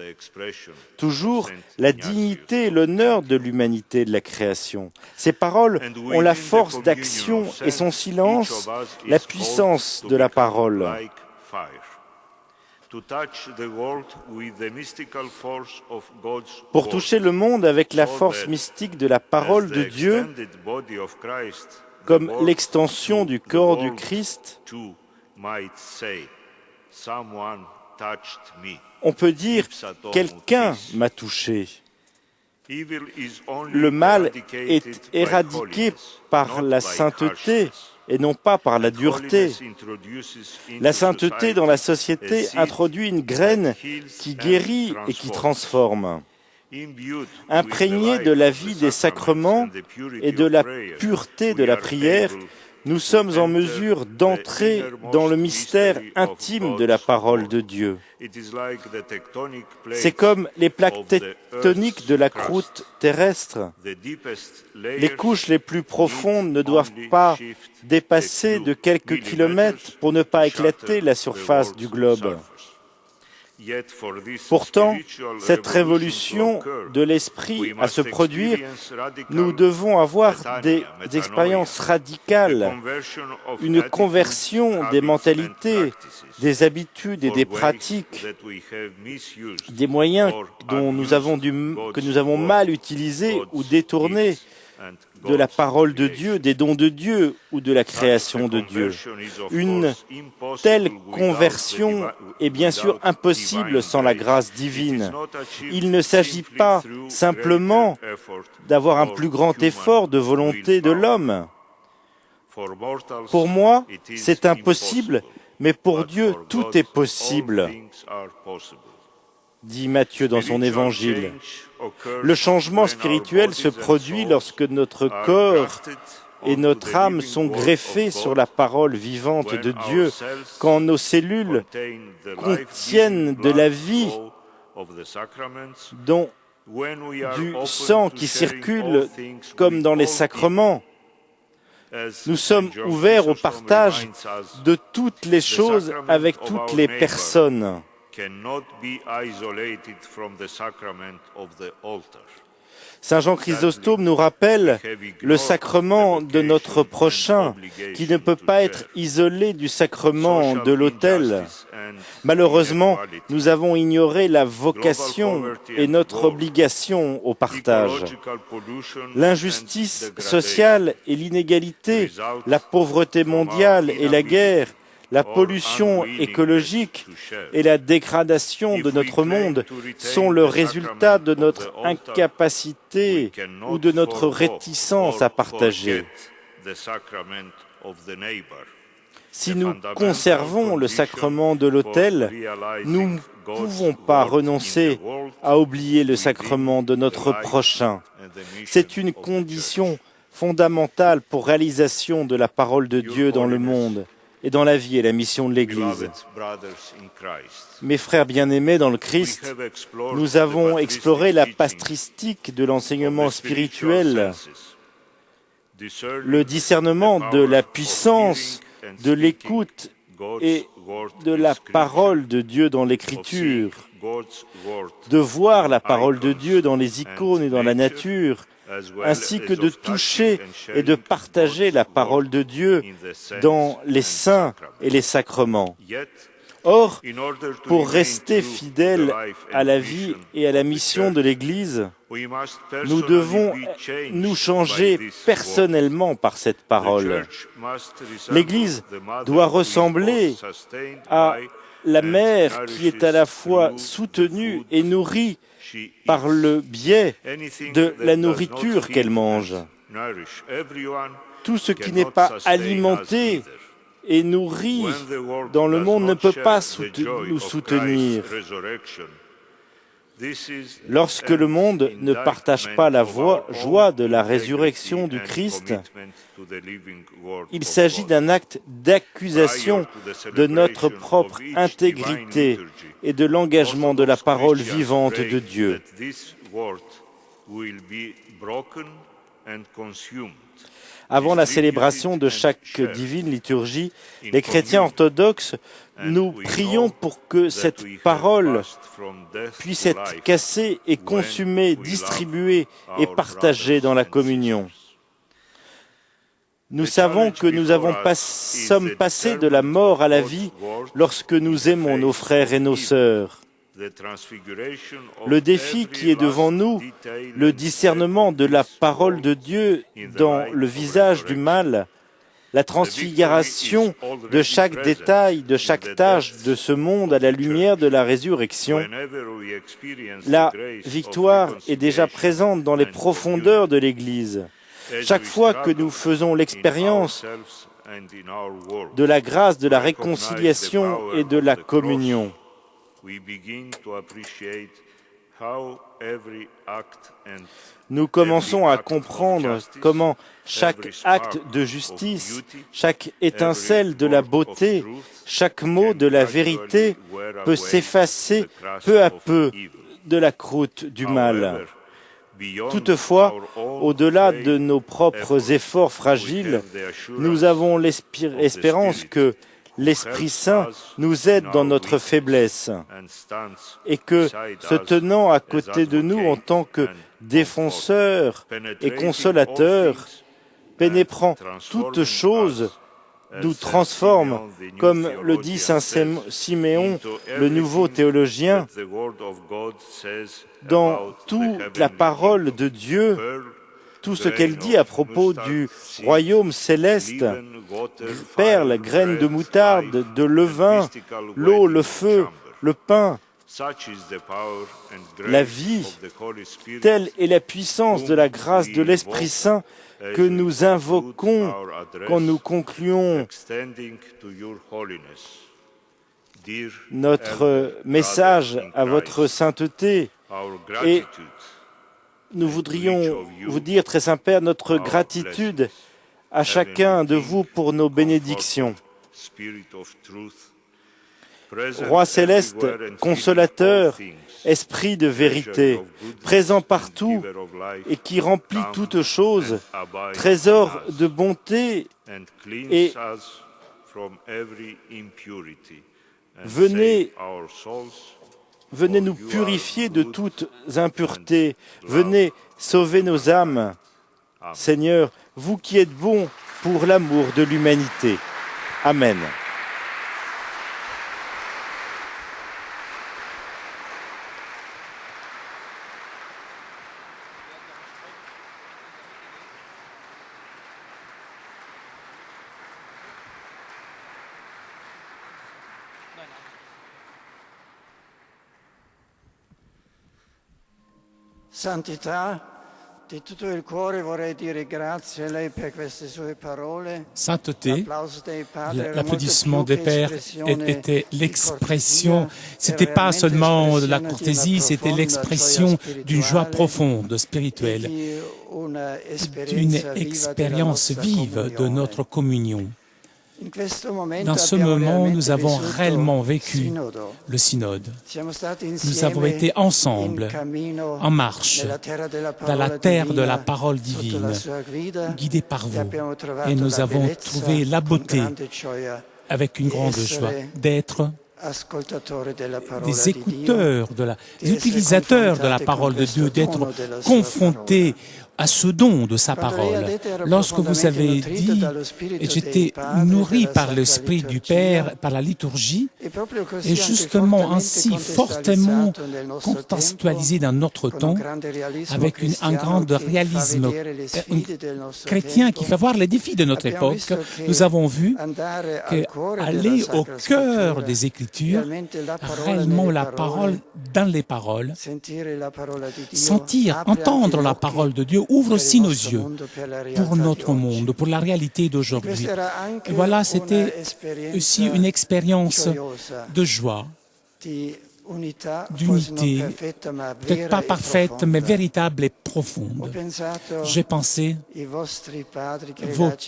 toujours la dignité et l'honneur de l'humanité de la création. Ses paroles ont la force d'action et son silence, la puissance de la parole. Pour toucher le monde avec la force mystique de la parole de Dieu, comme l'extension du corps du Christ, on peut dire « quelqu'un m'a touché ». Le mal est éradiqué par la sainteté et non pas par la dureté. La sainteté dans la société introduit une graine qui guérit et qui transforme. Imprégnés de la vie des sacrements et de la pureté de la prière, nous sommes en mesure d'entrer dans le mystère intime de la parole de Dieu. C'est comme les plaques tectoniques de la croûte terrestre. Les couches les plus profondes ne doivent pas dépasser de quelques kilomètres pour ne pas éclater la surface du globe. Pourtant, cette révolution de l'esprit à se produire, nous devons avoir des expériences radicales, une conversion des mentalités, des habitudes et des pratiques, des moyens que nous avons mal utilisés ou détournés de la parole de Dieu, des dons de Dieu ou de la création de Dieu. Une telle conversion est bien sûr impossible sans la grâce divine. Il ne s'agit pas simplement d'avoir un plus grand effort de volonté de l'homme. Pour moi, c'est impossible, mais pour Dieu, tout est possible, dit Matthieu dans son évangile. Le changement spirituel se produit lorsque notre corps et notre âme sont greffés sur la parole vivante de Dieu, quand nos cellules contiennent de la vie, dont du sang qui circule comme dans les sacrements. Nous sommes ouverts au partage de toutes les choses avec toutes les personnes. Saint Jean Chrysostome nous rappelle le sacrement de notre prochain, qui ne peut pas être isolé du sacrement de l'autel. Malheureusement, nous avons ignoré la vocation et notre obligation au partage. L'injustice sociale et l'inégalité, la pauvreté mondiale et la guerre, la pollution écologique et la dégradation de notre monde sont le résultat de notre incapacité ou de notre réticence à partager. Si nous conservons le sacrement de l'autel, nous ne pouvons pas renoncer à oublier le sacrement de notre prochain. C'est une condition fondamentale pour réalisation de la parole de Dieu dans le monde et dans la vie et la mission de l'Église. Mes frères bien-aimés dans le Christ, nous avons exploré la patristique de l'enseignement spirituel, le discernement de la puissance, de l'écoute et de la parole de Dieu dans l'Écriture, de voir la parole de Dieu dans les icônes et dans la nature, ainsi que de toucher et de partager la parole de Dieu dans les saints et les sacrements. Or, pour rester fidèles à la vie et à la mission de l'Église, nous devons nous changer personnellement par cette parole. L'Église doit ressembler à la mère qui est à la fois soutenue et nourrie par le biais de la nourriture qu'elle mange. Tout ce qui n'est pas alimenté et nourri dans le monde ne peut pas nous soutenir. Lorsque le monde ne partage pas la joie de la résurrection du Christ, il s'agit d'un acte d'accusation de notre propre intégrité et de l'engagement de la parole vivante de Dieu. Avant la célébration de chaque divine liturgie, les chrétiens orthodoxes, nous prions pour que cette parole puisse être cassée et consumée, distribuée et partagée dans la communion. Nous savons que nous sommes passés de la mort à la vie lorsque nous aimons nos frères et nos sœurs. Le défi qui est devant nous, le discernement de la parole de Dieu dans le visage du mal, la transfiguration de chaque détail, de chaque tâche de ce monde à la lumière de la résurrection. La victoire est déjà présente dans les profondeurs de l'Église. Chaque fois que nous faisons l'expérience de la grâce, de la réconciliation et de la communion, nous commençons à comprendre comment chaque acte de justice, chaque étincelle de la beauté, chaque mot de la vérité peut s'effacer peu à peu de la croûte du mal. Toutefois, au-delà de nos propres efforts fragiles, nous avons l'espérance que l'Esprit Saint nous aide dans notre faiblesse et que, se tenant à côté de nous en tant que défenseur et consolateur, pénétrant toutes choses, nous transforme, comme le dit saint Siméon, le nouveau théologien, dans toute la parole de Dieu, tout ce qu'elle dit à propos du royaume céleste, perles, graines de moutarde, de levain, l'eau, le feu, le pain, la vie, telle est la puissance de la grâce de l'Esprit Saint que nous invoquons quand nous concluons notre message à votre sainteté. Et nous voudrions vous dire, très Saint-Père, notre gratitude à chacun de vous pour nos bénédictions. Roi céleste, consolateur, esprit de vérité, présent partout et qui remplit toutes choses, trésor de bonté et venez nous purifier de toutes impuretés, venez sauver nos âmes. Seigneur, vous qui êtes bon pour l'amour de l'humanité. Amen. Santità, Sainteté, l'applaudissement des pères était l'expression, c'était pas seulement de la courtoisie, c'était l'expression d'une joie profonde, spirituelle, d'une expérience vive de notre communion. Dans ce moment, nous avons réellement vécu le synode. Nous avons été ensemble, en marche, dans la terre de la parole divine, guidés par vous. Et nous avons trouvé la beauté, avec une grande joie, d'être des écouteurs, des utilisateurs de la parole de Dieu, d'être confrontés à ce don de sa parole. Lorsque vous avez dit « j'étais nourri par l'Esprit du Père, par la liturgie », et justement ainsi fortement contextualisé dans notre temps, avec un grand réalisme chrétien qui fait voir les défis de notre époque, nous avons vu qu'aller au cœur des Écritures, réellement la parole dans les paroles, sentir, entendre la parole de Dieu, ouvre aussi nos yeux pour notre monde, pour la réalité d'aujourd'hui. Et voilà, c'était aussi une expérience de joie, d'unité, peut-être pas parfaite, mais véritable et profonde. J'ai pensé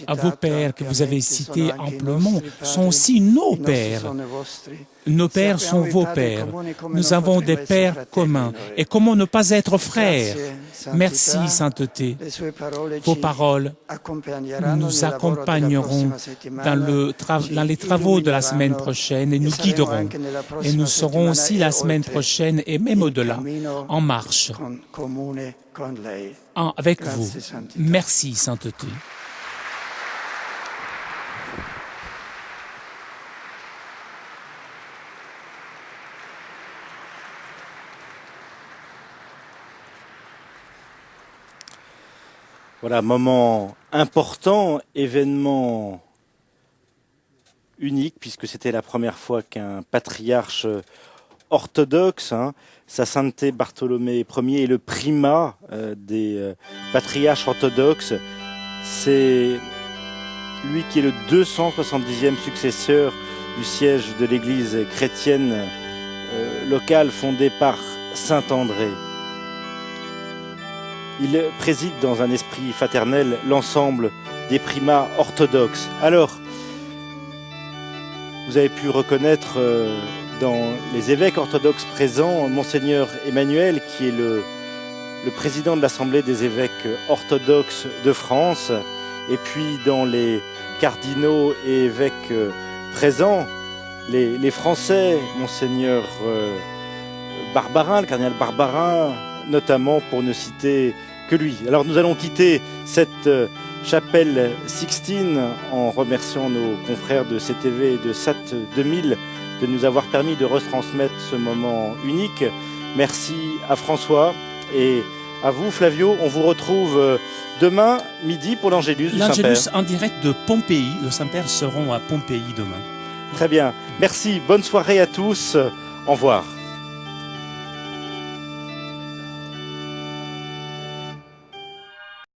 à vos pères que vous avez cités amplement, sont aussi nos pères. Nos pères sont vos pères. Nous avons des pères communs. Et comment ne pas être frères? Merci, sainteté. Vos paroles nous accompagneront dans les travaux de la semaine prochaine et nous guideront. Et nous serons aussi la semaine prochaine et même au-delà, en marche avec vous. Merci, sainteté. Voilà, moment important, événement unique, puisque c'était la première fois qu'un patriarche orthodoxe, sa sainteté Bartholomée Ier, est le primat des patriarches orthodoxes. C'est lui qui est le 270e successeur du siège de l'église chrétienne locale fondée par saint André. Il préside dans un esprit fraternel l'ensemble des primats orthodoxes. Alors, vous avez pu reconnaître dans les évêques orthodoxes présents, Monseigneur Emmanuel, qui est le président de l'Assemblée des évêques orthodoxes de France, et puis dans les cardinaux et évêques présents, les Français, Monseigneur Barbarin, le cardinal Barbarin, notamment pour ne citer que lui. Alors nous allons quitter cette chapelle Sixtine en remerciant nos confrères de CTV et de SAT 2000 de nous avoir permis de retransmettre ce moment unique. Merci à François et à vous Flavio. On vous retrouve demain midi pour l'Angélus du Saint-Père. L'Angélus en direct de Pompéi. Le Saint-Père seront à Pompéi demain. Très bien. Merci. Bonne soirée à tous. Au revoir.